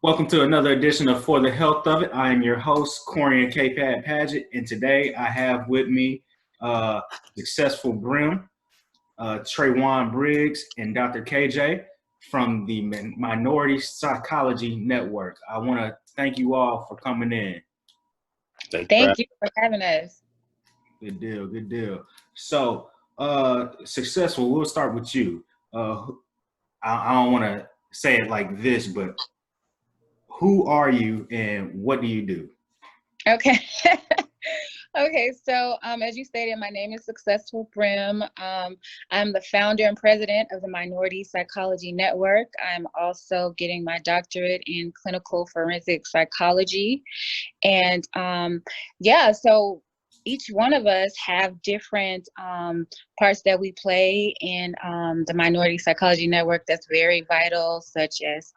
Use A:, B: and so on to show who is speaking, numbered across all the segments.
A: Welcome to another edition of For the Health of It. I am your host, Corian K. Padgett, and today I have with me Successful Brim, Trajuan Briggs, and Dr. KJ from the Minority Psychology Network. I want to thank you all for coming in.
B: Thank you for having us.
A: Good deal, good deal. So, Successful, we'll start with you. I don't want to say it like this, but who are you and what do you do?
B: Okay. Okay, so as you stated, my name is Successful Brim. I'm the founder and president of the Minority Psychology Network. I'm also getting my doctorate in clinical forensic psychology. And so each one of us have different parts that we play in the Minority Psychology Network that's very vital, such as,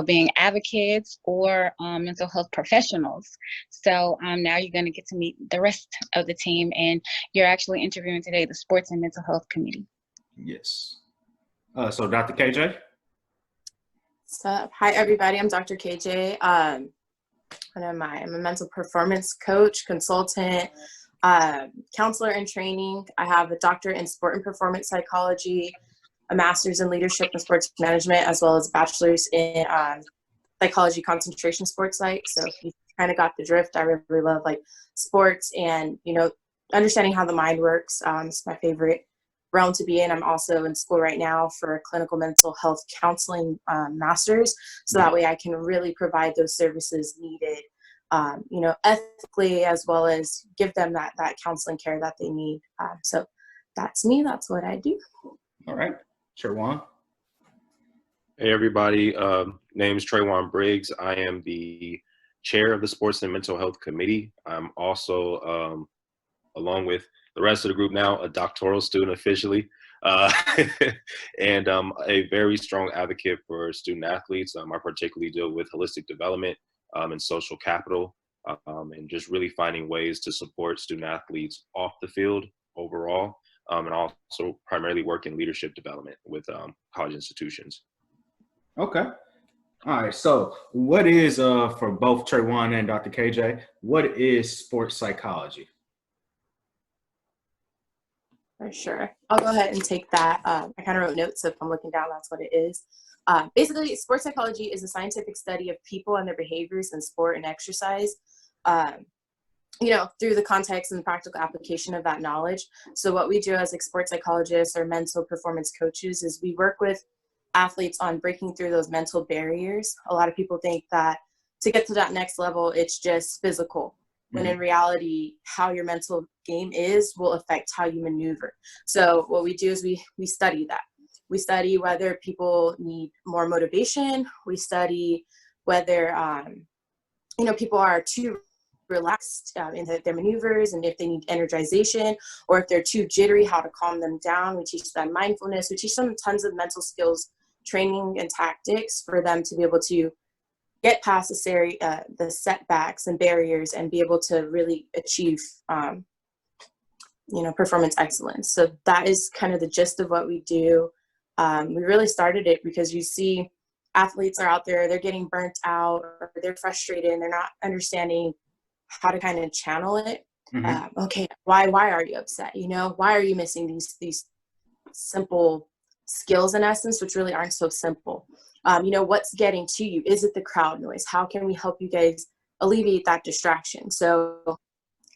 B: being advocates or mental health professionals. So now you're going to get to meet the rest of the team, and you're actually interviewing today the Sports and Mental Health Committee.
A: Yes. So Dr. KJ?
C: Hi, everybody. I'm Dr. KJ. What am I? I'm a mental performance coach, consultant, counselor in training. I have a doctorate in sport and performance psychology, a master's in leadership and sports management, as well as a bachelor's in psychology concentration sports psych. So if you kind of got the drift, I really love sports and, understanding how the mind works. It's my favorite realm to be in. I'm also in school right now for a clinical mental health counseling master's. So that way I can really provide those services needed, ethically, as well as give them that counseling care that they need. So that's me. That's what I do.
A: All right. Sure, Juan.
D: Hey, everybody. Name's Trajuan Briggs. I am the chair of the Sports and Mental Health Committee. I'm also, along with the rest of the group now, a doctoral student officially, and a very strong advocate for student athletes. I particularly deal with holistic development and social capital, and just really finding ways to support student athletes off the field overall, and also primarily work in leadership development with college institutions.
A: Okay. All right. So what is, for both Trajuan and Dr. KJ, what is sports psychology?
C: For sure. I'll go ahead and take that. I kind of wrote notes, so if I'm looking down, that's what it is. Basically, sports psychology is a scientific study of people and their behaviors in sport and exercise, through the context and the practical application of that knowledge. So what we do as sports psychologists or mental performance coaches is we work with athletes on breaking through those mental barriers. A lot of people think that to get to that next level, it's just physical. When in reality, how your mental game is will affect how you maneuver. So what we do is we study that. We study whether people need more motivation. We study whether, people are too relaxed in their maneuvers, and if they need energization, or if they're too jittery, how to calm them down. We teach them mindfulness. We teach them tons of mental skills, training, and tactics for them to be able to get past the setbacks and barriers and be able to really achieve, performance excellence. So that is kind of the gist of what we do. We really started it because you see athletes are out there, they're getting burnt out, or they're frustrated and they're not understanding how to kind of channel it. Okay, why are you upset? Why are you missing these simple skills in essence, which really aren't so simple? What's getting to you? Is it the crowd noise? How can we help you guys alleviate that distraction? So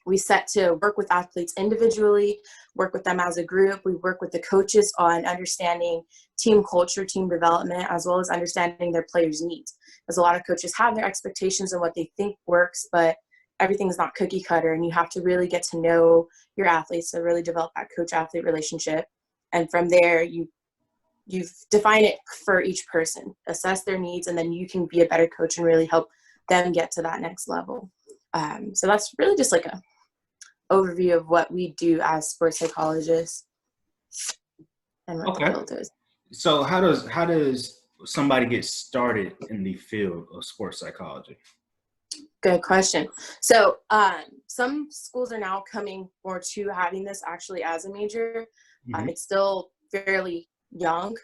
C: we set to work with athletes individually, work with them as a group. We work with the coaches on understanding team culture, team development, as well as understanding their players' needs. Because a lot of coaches have their expectations and what they think works, but everything's not cookie cutter, and you have to really get to know your athletes to really develop that coach-athlete relationship. And from there, you define it for each person, assess their needs, and then you can be a better coach and really help them get to that next level. So that's really just like a overview of what we do as sports psychologists and what the field is.
A: So how does somebody get started in the field of sports psychology?
C: Good question. So some schools are now coming more to having this actually as a major. It's still fairly young.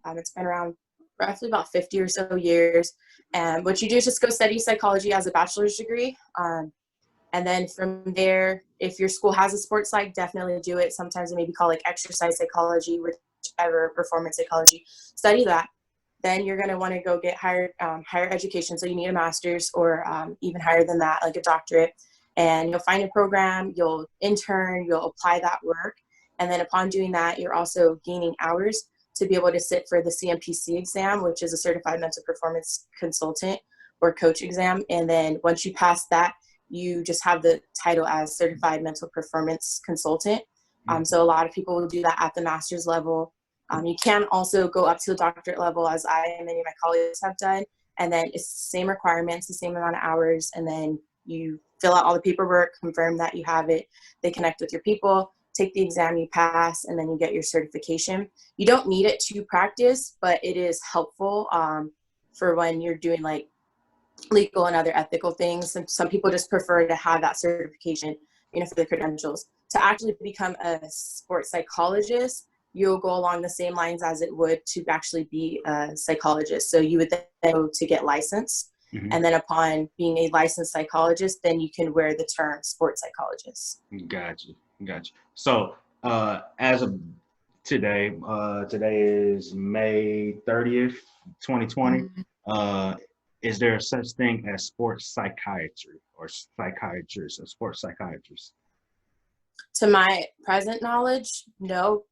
C: It's been around roughly about 50 or so years. And what you do is just go study psychology as a bachelor's degree. And then from there, if your school has a sports psych, definitely do it. Sometimes it may be called like exercise psychology, whichever, performance psychology. Study that. Then you're going to want to go get higher education. So you need a master's or even higher than that, like a doctorate. And you'll find a program, you'll intern, you'll apply that work. And then upon doing that, you're also gaining hours to be able to sit for the CMPC exam, which is a Certified Mental Performance Consultant or Coach exam. And then once you pass that, you just have the title as Certified Mental Performance Consultant. So a lot of people will do that at the master's level. You can also go up to the doctorate level, as I and many of my colleagues have done. And then it's the same requirements, the same amount of hours. And then you fill out all the paperwork, confirm that you have it. They connect with your people, take the exam, you pass, and then you get your certification. You don't need it to practice, but it is helpful for when you're doing like legal and other ethical things. And some people just prefer to have that certification, for the credentials. To actually become a sports psychologist, you'll go along the same lines as it would to actually be a psychologist. So you would then go to get licensed. Mm-hmm. And then upon being a licensed psychologist, then you can wear the term sports psychologist.
A: Gotcha. So as of today, today is May 30th, 2020. Mm-hmm. Is there such thing as sports psychiatry or psychiatrist, a sports psychiatrist?
C: To my present knowledge, no.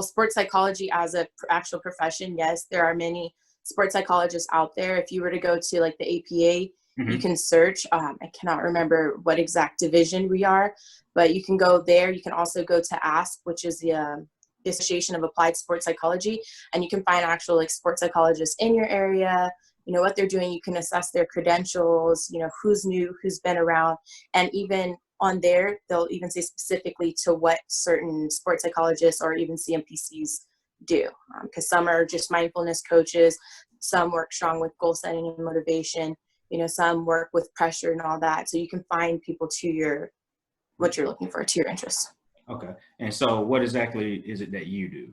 C: Sports psychology as an actual profession, yes, there are many sports psychologists out there. If you were to go to like the APA, mm-hmm. you can search. I cannot remember what exact division we are, but you can go there. You can also go to ASP, which is the Association of Applied Sports Psychology, and you can find actual like sports psychologists in your area. What they're doing. You can assess their credentials. Who's new, who's been around, and even on there, they'll even say specifically to what certain sports psychologists or even CMPCs do. Because some are just mindfulness coaches, some work strong with goal setting and motivation, some work with pressure and all that. So you can find people to what you're looking for, to your interests.
A: Okay. And so what exactly is it that you do?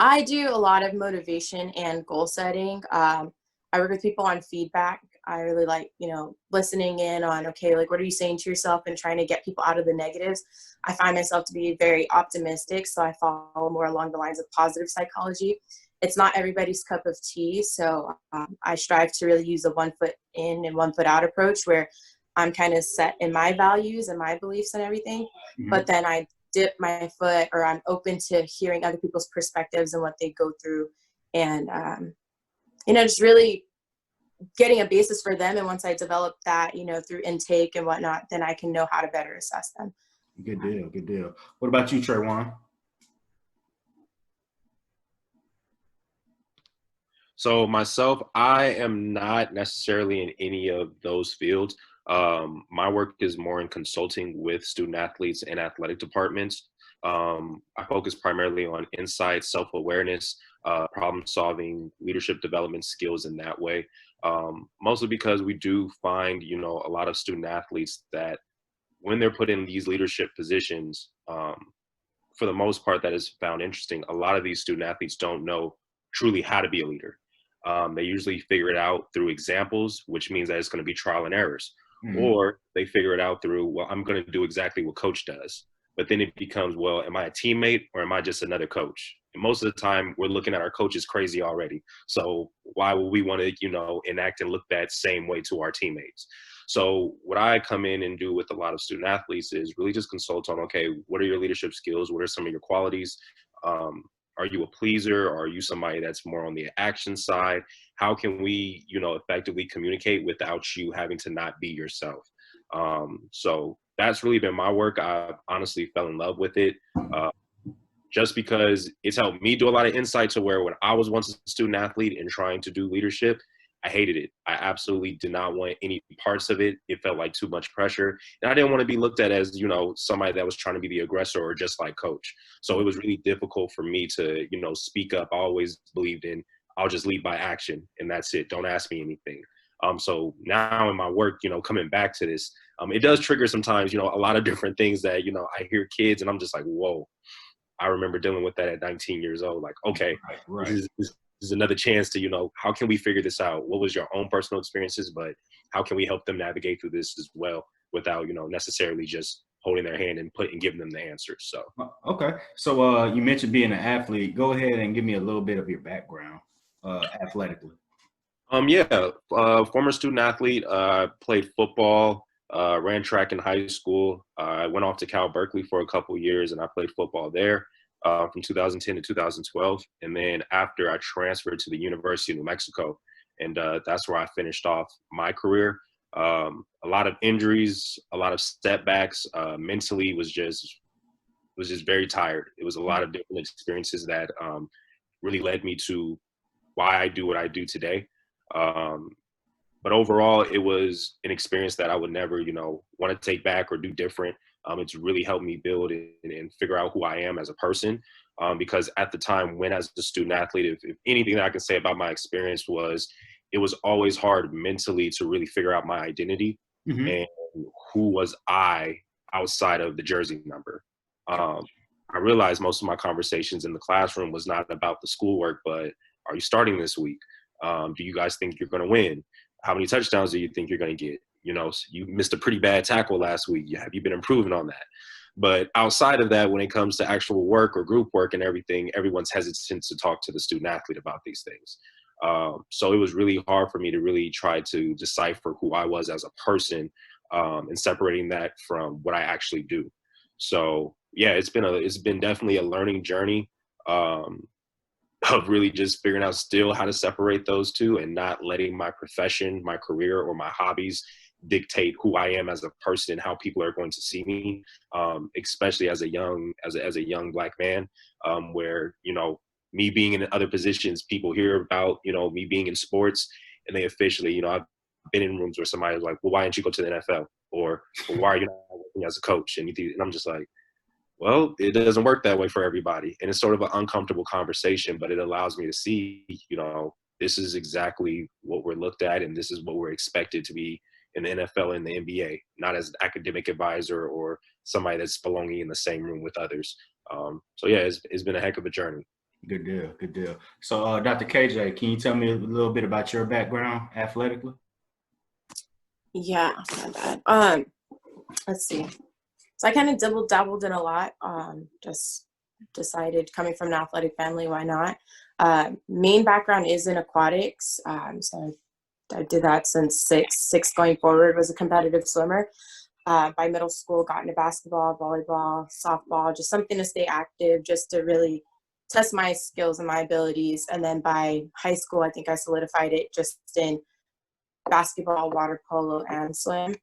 C: I do a lot of motivation and goal setting. I work with people on feedback. I really like, listening in on, okay, like, what are you saying to yourself, and trying to get people out of the negatives. I find myself to be very optimistic, so I follow more along the lines of positive psychology. It's not everybody's cup of tea, so I strive to really use a 1 foot in and 1 foot out approach, where I'm kind of set in my values and my beliefs and everything, mm-hmm. but then I dip my foot, or I'm open to hearing other people's perspectives and what they go through, and just really getting a basis for them. And once I develop that, through intake and whatnot, then I can know how to better assess them.
A: Good deal. What about you, Trajuan?
D: So myself, I am not necessarily in any of those fields. My work is more in consulting with student athletes and athletic departments. I focus primarily on insight, self-awareness, problem solving, leadership development skills in that way. Mostly because we do find, a lot of student athletes that when they're put in these leadership positions, for the most part, that is found interesting. A lot of these student athletes don't know truly how to be a leader. They usually figure it out through examples, which means that it's going to be trial and errors. Mm-hmm. Or they figure it out through, well, I'm going to do exactly what coach does. But then it becomes, well, am I a teammate or am I just another coach? And most of the time we're looking at our coaches crazy already. So why would we want to, enact and look that same way to our teammates? So what I come in and do with a lot of student athletes is really just consult on, okay, what are your leadership skills? What are some of your qualities? Are you a pleaser? Or are you somebody that's more on the action side? How can we, effectively communicate without you having to not be yourself? So that's really been my work. I honestly fell in love with it just because it's helped me do a lot of insight to where when I was once a student athlete and trying to do leadership, I hated it. I absolutely did not want any parts of it. It felt like too much pressure. And I didn't want to be looked at as, somebody that was trying to be the aggressor or just like coach. So it was really difficult for me to, speak up. I always believed in, I'll just lead by action and that's it. Don't ask me anything. So now in my work, coming back to this, it does trigger sometimes, a lot of different things that, I hear kids and I'm just like, whoa, I remember dealing with that at 19 years old. Like, okay,
A: right.
D: This is another chance to, you know, how can we figure this out? What was your own personal experiences, but how can we help them navigate through this as well without, you know, necessarily just holding their hand and giving them the answers. So
A: okay, so you mentioned being an athlete. Go ahead and give me a little bit of your background athletically.
D: Former student athlete, played football, ran track in high school. I went off to Cal Berkeley for a couple years and I played football there from 2010 to 2012. And then after, I transferred to the University of New Mexico, and that's where I finished off my career. A lot of injuries, a lot of setbacks. Mentally was just very tired. It was a lot of different experiences that really led me to why I do what I do today. But overall, it was an experience that I would never, you know, want to take back or do different. It's really helped me build and figure out who I am as a person. Because at the time when as a student athlete, if anything that I can say about my experience was, it was always hard mentally to really figure out my identity and who was I outside of the jersey number. I realized most of my conversations in the classroom was not about the schoolwork, but are you starting this week? Do you guys think you're going to win? How many touchdowns do you think you're going to get? You know, you missed a pretty bad tackle last week. Have you been improving on that? But outside of that, when it comes to actual work or group work and everything, everyone's hesitant to talk to the student athlete about these things. So it was really hard for me to really try to decipher who I was as a person and separating that from what I actually do. So yeah, it's been definitely a learning journey of really just figuring out still how to separate those two and not letting my profession, my career, or my hobbies dictate who I am as a person and how people are going to see me, especially as a young Black man, where, you know, me being in other positions, people hear about, you know, me being in sports, and they officially, you know, I've been in rooms where somebody was like, well, why didn't you go to the NFL? Or why are you not working as a coach? And I'm just like, well, it doesn't work that way for everybody. And it's sort of an uncomfortable conversation, but it allows me to see, you know, this is exactly what we're looked at and this is what we're expected to be in the NFL and the NBA, not as an academic advisor or somebody that's belonging in the same room with others. So yeah, it's been a heck of a journey.
A: Good deal, good deal. So Dr. KJ, can you tell me a little bit about your background athletically?
C: Yeah, my bad. Let's see. So I kind of dabbled in a lot. Just decided, coming from an athletic family, why not? Main background is in aquatics. So I did that since six going forward, was a competitive swimmer. By middle school, got into basketball, volleyball, softball, just something to stay active, just to really test my skills and my abilities. And then by high school, I think I solidified it just in basketball, water polo, and swim.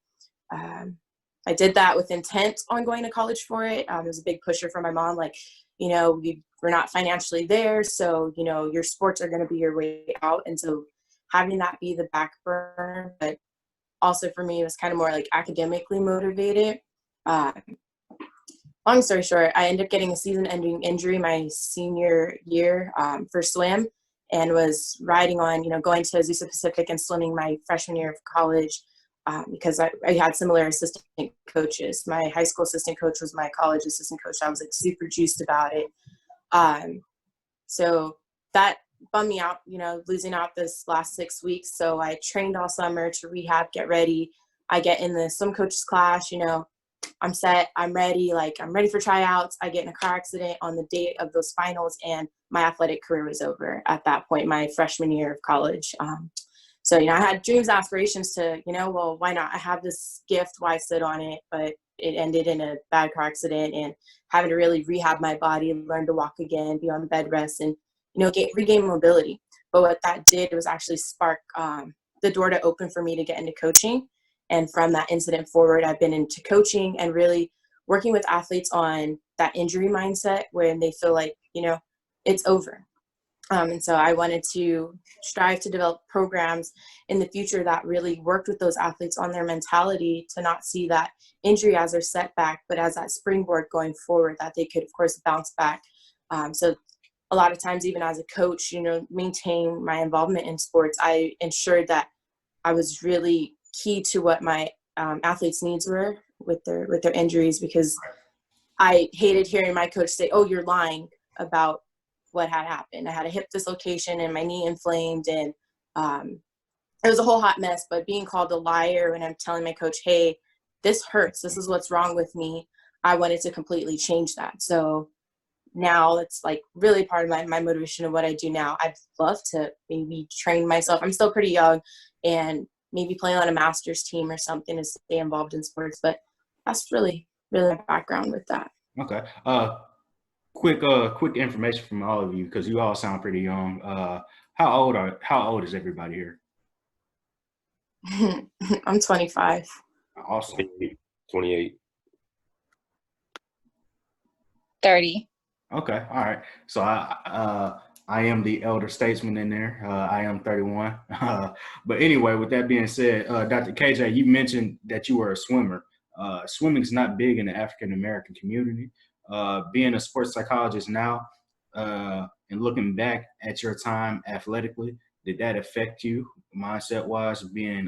C: I did that with intent on going to college for it. It was a big pusher for my mom, like, you know, we're not financially there, so, you know, your sports are going to be your way out. And so having that be the back burner, but also for me, it was kind of more like academically motivated. Long story short, I ended up getting a season-ending injury my senior year for swim, and was riding on, you know, going to Azusa Pacific and swimming my freshman year of college because I had similar assistant coaches. My high school assistant coach was my college assistant coach. I was like super juiced about it. So that bummed me out, you know, losing out this last 6 weeks. So I trained all summer to rehab, get ready. I get in the swim coach's class, you know, I'm set, I'm ready, like I'm ready for tryouts. I get in a car accident on the date of those finals, and my athletic career was over at that point, my freshman year of college. So, you know, I had dreams, aspirations to, you know, well, why not? I have this gift, why sit on it? But it ended in a bad car accident and having to really rehab my body, learn to walk again, be on bed rest, and, you know, regain mobility. But what that did was actually spark the door to open for me to get into coaching. And from that incident forward, I've been into coaching and really working with athletes on that injury mindset when they feel like, you know, it's over. And so I wanted to strive to develop programs in the future that really worked with those athletes on their mentality to not see that injury as their setback, but as that springboard going forward that they could, of course, bounce back. So a lot of times, even as a coach, you know, maintain my involvement in sports, I ensured that I was really key to what my athletes' needs were with their injuries, because I hated hearing my coach say, "Oh, you're lying about what had happened. I had a hip dislocation and my knee inflamed, and it was a whole hot mess. But being called a liar when I'm telling my coach, hey, this hurts, this is what's wrong with me, I wanted to completely change that. So now it's like really part of my motivation of what I do now. I'd love to maybe train myself. I'm still pretty young, and maybe play on a master's team or something to stay involved in sports. But that's really my background with that.
A: Okay. Quick information from all of you, because you all sound pretty young. How old is everybody here?
C: I'm 25.
A: Awesome.
D: 28.
B: 30.
A: Okay. All right. So I am the elder statesman in there. I am 31. But anyway, with that being said, Dr. KJ, you mentioned that you were a swimmer. Swimming is not big in the African American community. Being a sports psychologist now, and looking back at your time athletically, did that affect you mindset wise? Being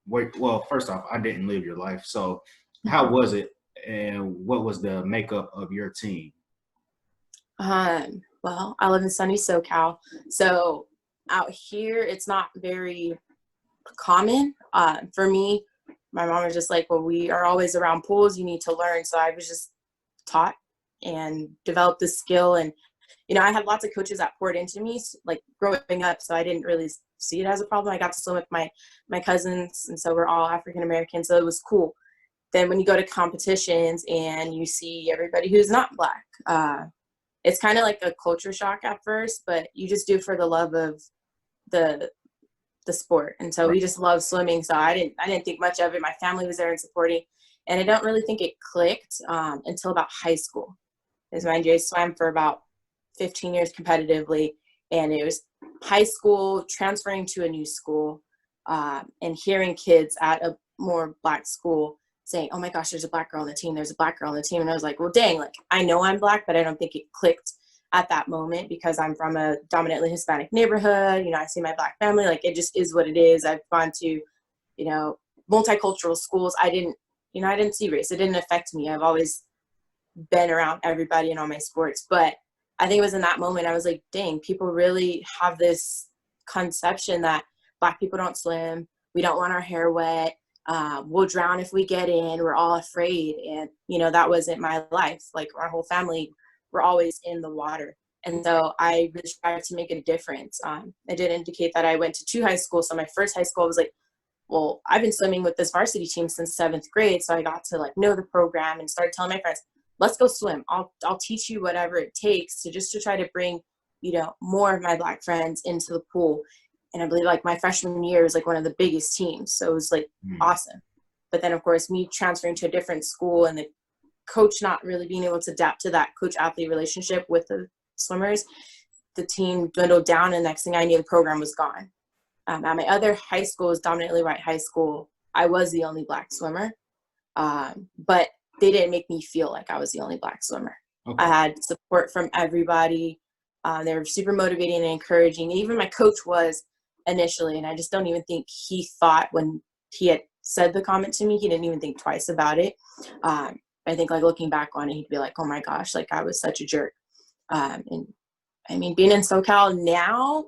A: well, first off, I didn't live your life. So how was it, and what was the makeup of your team?
C: Well, I live in sunny SoCal, so out here it's not very common. For me, my mom was just like, well, we are always around pools, you need to learn. So I was just taught and developed the skill. And, you know, I had lots of coaches that poured into me, like growing up, so I didn't really see it as a problem. I got to swim with my cousins, and so we're all African American, so it was cool. Then when you go to competitions and you see everybody who's not Black, it's kind of like a culture shock at first, but you just do it for the love of the sport. And so we just love swimming. So I didn't think much of it. My family was there and supporting, and I don't really think it clicked until about high school. Because mind you, I swam for about 15 years competitively, and it was high school, transferring to a new school, and hearing kids at a more Black school saying, oh my gosh, there's a Black girl on the team, there's a Black girl on the team. And I was like, well, dang, like I know I'm Black, but I don't think it clicked at that moment because I'm from a dominantly Hispanic neighborhood. You know, I see my Black family, like it just is what it is. I've gone to, you know, multicultural schools. I didn't see race. It didn't affect me. I've always been around everybody in all my sports. But I think it was in that moment I was like, dang, people really have this conception that Black people don't swim. We don't want our hair wet. We'll drown if we get in. We're all afraid. And, you know, that wasn't my life. Like our whole family, we're always in the water. And so I really tried to make a difference. I did indicate that I went to 2 high schools. So my first high school, I was like, well, I've been swimming with this varsity team since 7th grade. So I got to like know the program and started telling my friends, let's go swim. I'll teach you whatever it takes to try to bring, you know, more of my Black friends into the pool. And I believe like my freshman year was like one of the biggest teams. So it was like awesome. But then of course me transferring to a different school and the coach not really being able to adapt to that coach-athlete relationship with the swimmers, the team dwindled down, and next thing I knew, the program was gone. At my other high school was dominantly white high school. I was the only Black swimmer, but they didn't make me feel like I was the only Black swimmer. Okay. I had support from everybody. They were super motivating and encouraging. Even my coach was initially, and I just don't even think he thought when he had said the comment to me, he didn't even think twice about it. I think like looking back on it, he'd be like, oh my gosh, like I was such a jerk. And I mean, being in SoCal now,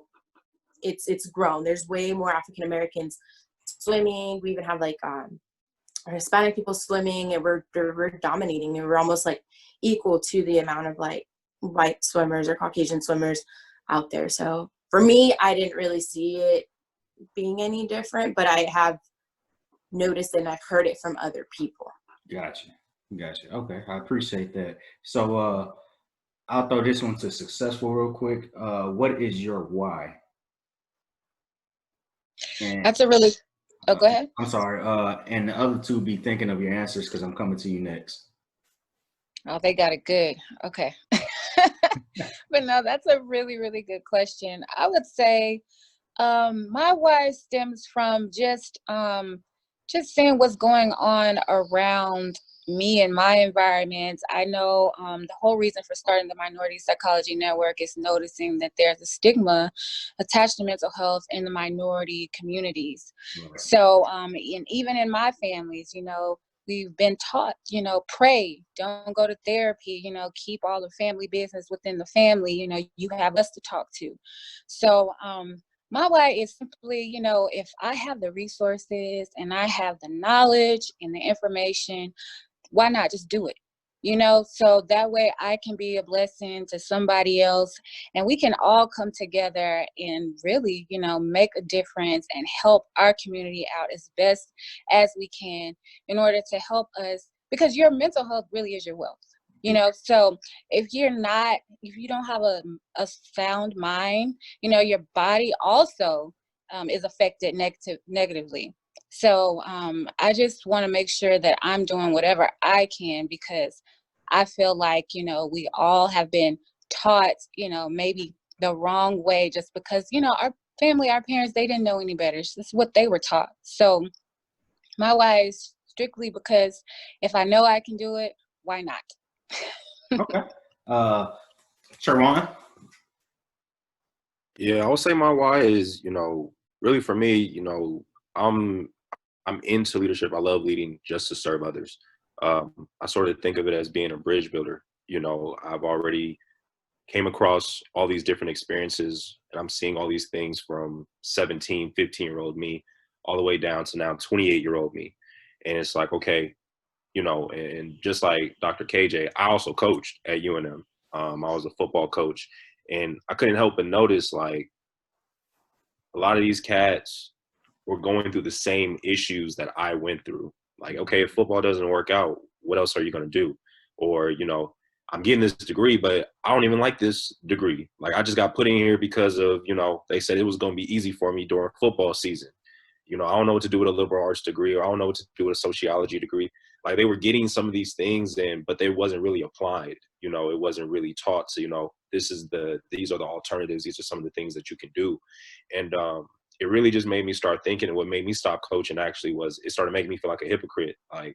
C: it's grown. There's way more African Americans swimming. We even have like our Hispanic people swimming, and we're dominating. And we're almost like equal to the amount of like white swimmers or Caucasian swimmers out there. So for me, I didn't really see it being any different, but I have noticed and I've heard it from other people.
A: Gotcha. Okay, I appreciate that. So I'll throw this one to Successful real quick. What is your why? And,
B: That's a really, go ahead.
A: I'm sorry. And the other two be thinking of your answers because I'm coming to you next.
B: Oh, they got it good. Okay. But no, that's a really, really good question. I would say my why stems from just seeing what's going on around me and my environment. I know the whole reason for starting the Minority Psychology Network is noticing that there's a stigma attached to mental health in the minority communities. Right. So, and even in my families, you know, we've been taught, you know, pray, don't go to therapy, you know, keep all the family business within the family, you know, you have us to talk to. So my why is simply, you know, if I have the resources and I have the knowledge and the information, why not just do it? You know, so that way I can be a blessing to somebody else, and we can all come together and really, you know, make a difference and help our community out as best as we can in order to help us, because your mental health really is your wealth. You know, so if you don't have a sound mind, you know, your body also is affected negatively. So I just want to make sure that I'm doing whatever I can, because I feel like, you know, we all have been taught, you know, maybe the wrong way just because, you know, our family, our parents, they didn't know any better. It's just what they were taught. So my why is strictly because if I know I can do it, why not?
A: Okay. Trajuan?
D: Yeah, I would say my why is, you know, really for me, you know, I'm into leadership. I love leading just to serve others. I sort of think of it as being a bridge builder. You know, I've already came across all these different experiences, and I'm seeing all these things from 17, 15-year-old me all the way down to now 28-year-old me. And it's like, okay, you know, and just like Dr. KJ, I also coached at UNM. I was a football coach, and I couldn't help but notice, like, a lot of these cats were going through the same issues that I went through. Like, okay, if football doesn't work out, what else are you going to do? Or, you know, I'm getting this degree, but I don't even like this degree. Like, I just got put in here because of, you know, they said it was going to be easy for me during football season. You know, I don't know what to do with a liberal arts degree, or I don't know what to do with a sociology degree. Like, they were getting some of these things in, but they wasn't really applied. You know, it wasn't really taught to, you know, these are the alternatives. These are some of the things that you can do. And it really just made me start thinking, and what made me stop coaching actually was it started making me feel like a hypocrite. Like,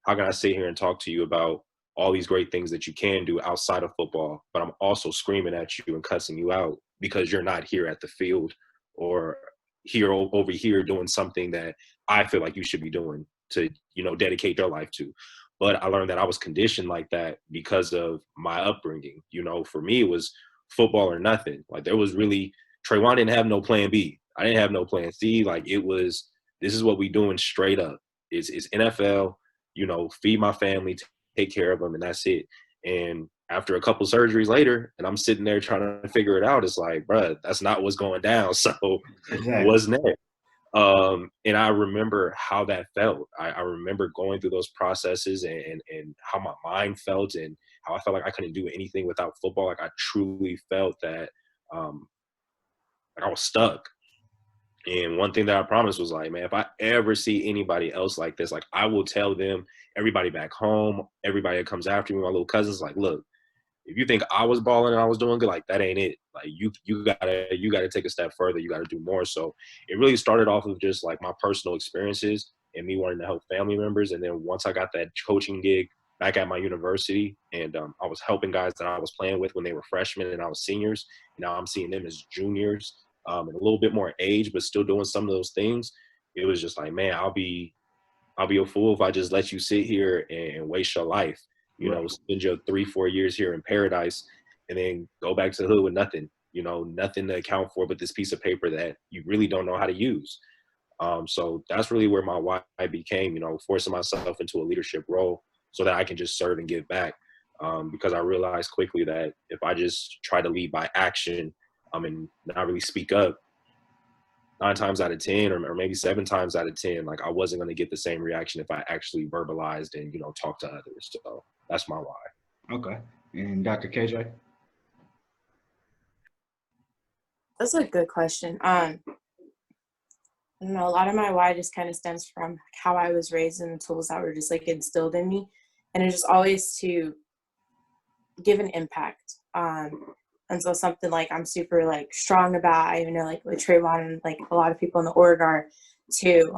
D: how can I sit here and talk to you about all these great things that you can do outside of football, but I'm also screaming at you and cussing you out because you're not here at the field, or here over here doing something that I feel like you should be doing to, you know, dedicate your life to. But I learned that I was conditioned like that because of my upbringing. You know, for me, it was football or nothing. Like, there was really, Trajuan didn't have no plan B. I didn't have no plan C. Like, it was, this is what we doing straight up. It's NFL, you know, feed my family, take care of them, and that's it. And after a couple surgeries later, and I'm sitting there trying to figure it out, it's like, bruh, that's not what's going down. So
A: Exactly.
D: what's next? And I remember how that felt. I remember going through those processes and how my mind felt, and how I felt like I couldn't do anything without football. Like, I truly felt that like I was stuck. And one thing that I promised was, like, man, if I ever see anybody else like this, like, I will tell them, everybody back home, everybody that comes after me, my little cousins, like, look, if you think I was balling and I was doing good, like, that ain't it. Like, you gotta take a step further. You gotta do more. So it really started off of just like my personal experiences and me wanting to help family members. And then once I got that coaching gig back at my university, and I was helping guys that I was playing with when they were freshmen and I was seniors, and now I'm seeing them as juniors, and a little bit more age, but still doing some of those things. It was just like, man, I'll be a fool if I just let you sit here and waste your life. You know, spend your 3-4 years here in paradise and then go back to the hood with nothing, you know, nothing to account for but this piece of paper that you really don't know how to use. So that's really where my why became, you know, forcing myself into a leadership role so that I can just serve and give back. Because I realized quickly that if I just try to lead by action, and not really speak up, 9 times out of 10, or maybe 7 times out of 10, like, I wasn't going to get the same reaction if I actually verbalized and, you know, talked to others. So that's my why.
A: Okay. And Dr. KJ?
C: That's a good question. I don't know, a lot of my why just kind of stems from how I was raised and the tools that were just like instilled in me. And it's just always to give an impact. And so something like I'm super like strong about, I even know like with Trajuan and like a lot of people in the org are too.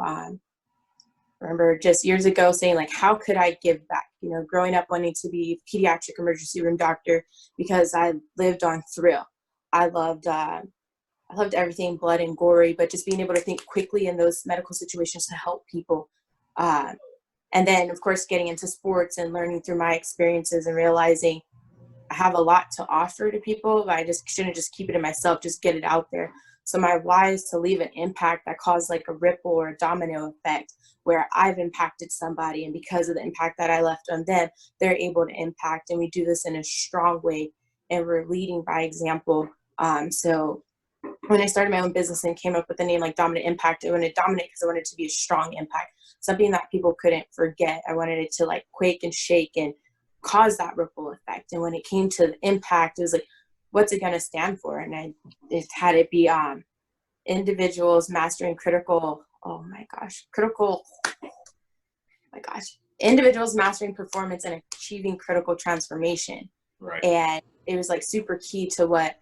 C: Remember just years ago saying like, how could I give back? You know, growing up wanting to be a pediatric emergency room doctor because I lived on thrill. I loved everything blood and gory, but just being able to think quickly in those medical situations to help people. And then, of course, getting into sports and learning through my experiences and realizing I have a lot to offer to people, but I just shouldn't just keep it in myself, just get it out there. So my why is to leave an impact that causes like a ripple or a domino effect where I've impacted somebody, and because of the impact that I left on them, they're able to impact. And we do this in a strong way, and we're leading by example. So when I started my own business and came up with the name like Dominant Impact, I wanted dominant because I wanted it to be a strong impact, something that people couldn't forget. I wanted it to like quake and shake and cause that ripple effect. And when it came to the impact, it was like, what's it going to stand for? And I it had it be individuals mastering individuals mastering performance and achieving critical transformation.
A: Right.
C: And it was like super key to what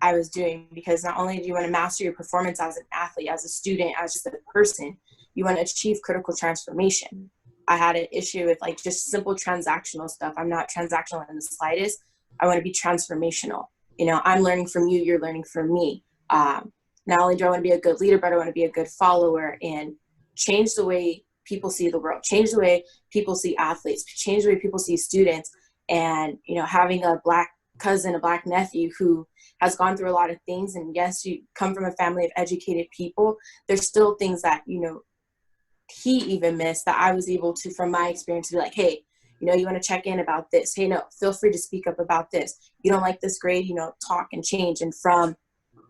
C: I was doing, because not only do you want to master your performance as an athlete, as a student, as just a person, you want to achieve critical transformation. I had an issue with like just simple transactional stuff. I'm not transactional in the slightest. I want to be transformational. You know, I'm learning from you, you're learning from me. Not only do I want to be a good leader, but I want to be a good follower and change the way people see the world, change the way people see athletes, change the way people see students. And, you know, having a Black cousin, a Black nephew who has gone through a lot of things, and yes, you come from a family of educated people, there's still things that, you know, he even missed that I was able to, from my experience, to be like, hey, you know, you want to check in about this? Hey, no, feel free to speak up about this. You don't like this grade, you know, talk and change. And from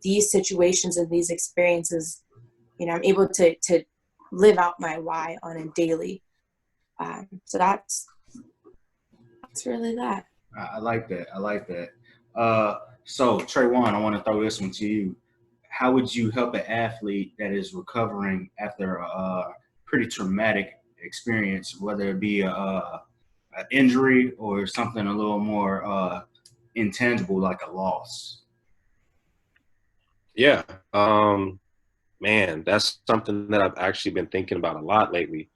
C: these situations and these experiences, you know, I'm able to live out my why on a daily. So that's really that.
A: I like that. I like that. So Trajuan, I want to throw this one to you. How would you help an athlete that is recovering after a pretty traumatic experience, whether it be an injury or something a little more intangible like a loss?
D: Yeah, man, that's something that I've actually been thinking about a lot lately.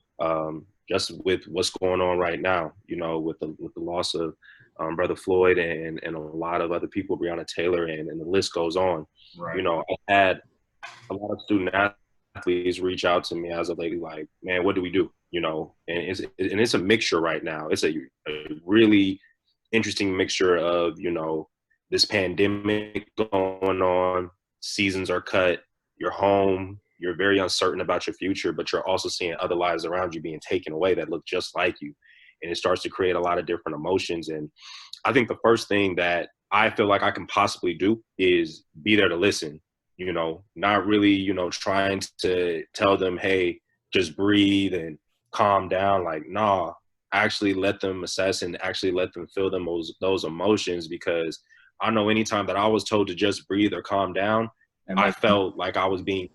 D: Just with what's going on right now, you know, with the loss of Brother Floyd and a lot of other people, Breonna Taylor, and the list goes on.
A: Right.
D: You know, I had a lot of student athletes reach out to me as of lately, like, man, what do we do? You know, and it's a mixture right now. It's a really interesting mixture of, you know, this pandemic going on, seasons are cut, you're home, you're very uncertain about your future, but you're also seeing other lives around you being taken away that look just like you. And it starts to create a lot of different emotions. And I think the first thing that I feel like I can possibly do is be there to listen, you know, not really, you know, trying to tell them, hey, just breathe and calm down. Like, nah, actually let them assess and actually let them feel those emotions, because I know anytime that I was told to just breathe or calm down, I felt like I was being,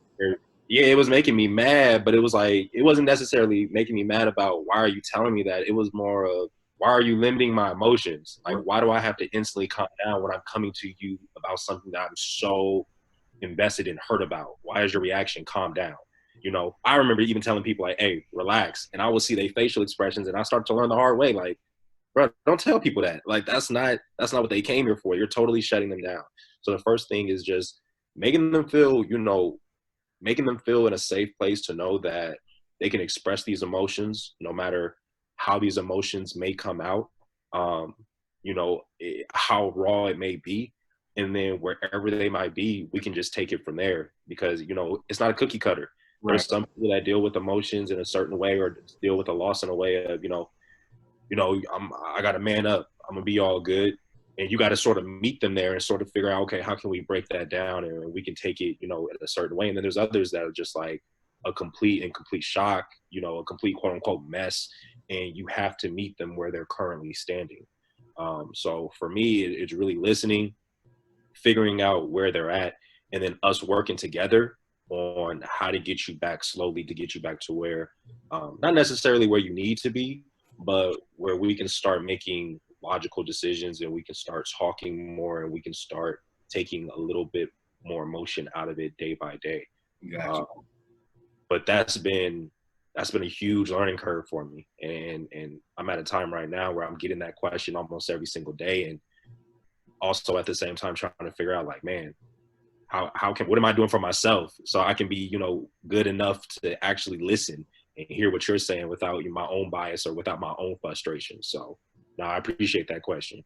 D: yeah, it was making me mad, but it was like, it wasn't necessarily making me mad about why are you telling me that? It was more of, why are you limiting my emotions? Like, why do I have to instantly calm down when I'm coming to you about something that I'm so invested and hurt about? Why is your reaction? Calm down. You know, I remember even telling people like, hey, relax. And I would see their facial expressions, and I started to learn the hard way. Like, bro, don't tell people that. Like, that's not what they came here for. You're totally shutting them down. So the first thing is just making them feel, you know, making them feel in a safe place to know that they can express these emotions no matter how these emotions may come out, you know, how raw it may be. And then wherever they might be, we can just take it from there, because, you know, it's not a cookie cutter. Right. There's some people that deal with emotions in a certain way, or deal with a loss in a way of, you know, I got to man up. I'm going to be all good. And you got to sort of meet them there and sort of figure out, okay, how can we break that down, and we can take it, you know, in a certain way. And then there's others that are just like a complete shock, you know, a complete quote unquote mess. And you have to meet them where they're currently standing. So for me, it's really listening, figuring out where they're at, and then us working together on how to get you back slowly, to get you back to where, not necessarily where you need to be, but where we can start making logical decisions, and we can start talking more, and we can start taking a little bit more emotion out of it day by day.
A: Gotcha.
D: But that's been a huge learning curve for me. And I'm at a time right now where I'm getting that question almost every single day. And also at the same time trying to figure out, like, man, what am I doing for myself so I can be, you know, good enough to actually listen and hear what you're saying without my own bias or without my own frustration. So no, I appreciate that question.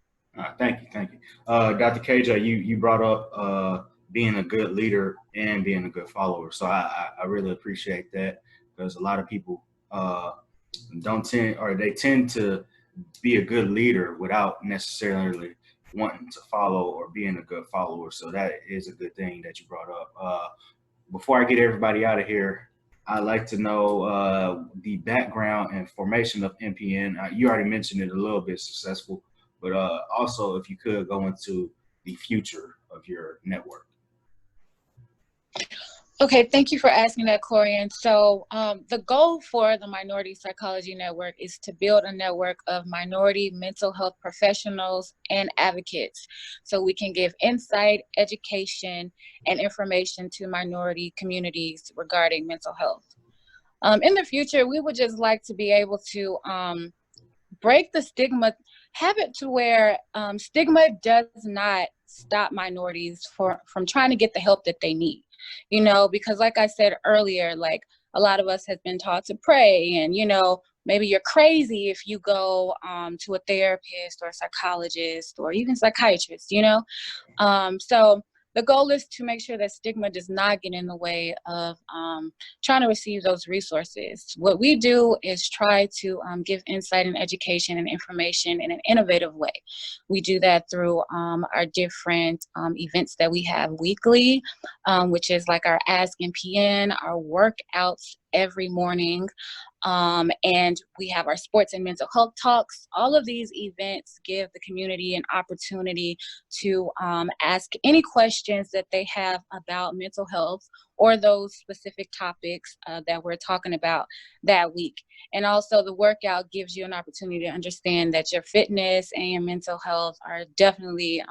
A: Thank you. Dr. KJ, you brought up being a good leader and being a good follower. So I really appreciate that, because a lot of people they tend to be a good leader without necessarily wanting to follow or being a good follower. So that is a good thing that you brought up. Before I get everybody out of here, I'd like to know the background and formation of NPN. You already mentioned it a little bit, Successful, but also if you could go into the future of your network.
B: Okay, thank you for asking that, Corian. So the goal for the Minority Psychology Network is to build a network of minority mental health professionals and advocates, so we can give insight, education, and information to minority communities regarding mental health. In the future, we would just like to be able to break the stigma, have it to where stigma does not stop minorities from trying to get the help that they need. You know, because like I said earlier, like a lot of us have been taught to pray, and, you know, maybe you're crazy if you go to a therapist or a psychologist or even psychiatrist, you know. So the goal is to make sure that stigma does not get in the way of trying to receive those resources. What we do is try to give insight and education and information in an innovative way. We do that through our different events that we have weekly, which is like our Ask NPN, our workouts every morning, and we have our sports and mental health talks. All of these events give the community an opportunity to ask any questions that they have about mental health or those specific topics that we're talking about that week. And also the workout gives you an opportunity to understand that your fitness and your mental health are definitely,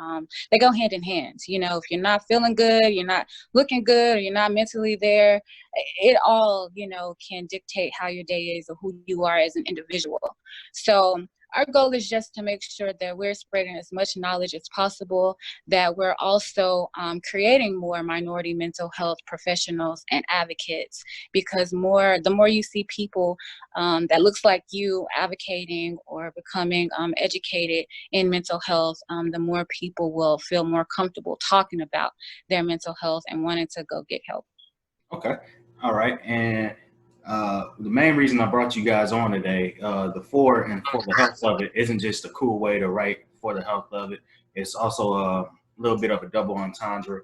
B: they go hand in hand. You know, if you're not feeling good, you're not looking good, or you're not mentally there, it all, you know, can dictate how your day is or who you are as an individual. So our goal is just to make sure that we're spreading as much knowledge as possible, that we're also creating more minority mental health professionals and advocates, because the more you see people that looks like you advocating or becoming educated in mental health, the more people will feel more comfortable talking about their mental health and wanting to go get help.
A: Okay. All right. And the main reason I brought you guys on today, the for and for the health of it isn't just a cool way to write for the health of it. It's also a little bit of a double entendre,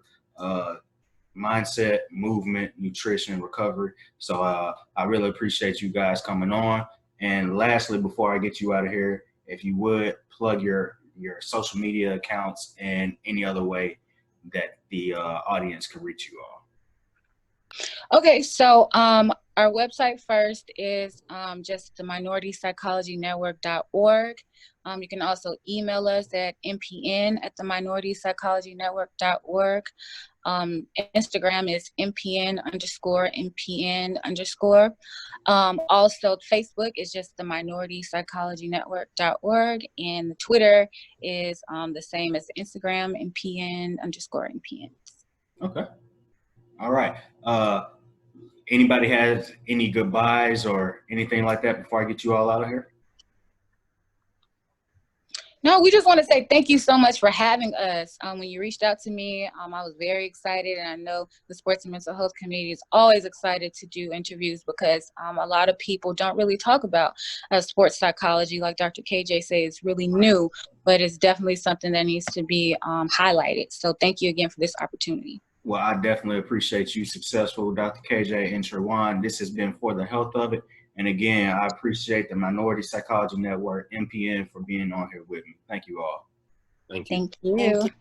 A: mindset, movement, nutrition, recovery. So I really appreciate you guys coming on. And lastly, before I get you out of here, if you would plug your social media accounts and any other way that the audience can reach you all.
B: Okay, so our website first is just the minoritipsychologynetwork.org. You can also email us at npn@theminoritipsychologynetwork.org. Instagram is mpn_NPN_. Also, Facebook is just the minoritipsychologynetwork.org, and the Twitter is the same as Instagram, mpn_NPN.
A: Okay. All right. Anybody has any goodbyes or anything like that before I get you all out of here?
B: No, we just want to say thank you so much for having us. When you reached out to me, I was very excited, and I know the Sports and Mental Health Committee is always excited to do interviews, because a lot of people don't really talk about sports psychology. Like Dr. KJ says, it's really new, but it's definitely something that needs to be highlighted. So thank you again for this opportunity.
A: Well, I definitely appreciate you, Successful, Dr. KJ, and Trajuan. This has been For the Health of It. And again, I appreciate the Minority Psychology Network, NPN, for being on here with me. Thank you all.
D: Thank you.
B: Thank you.
C: Thank you.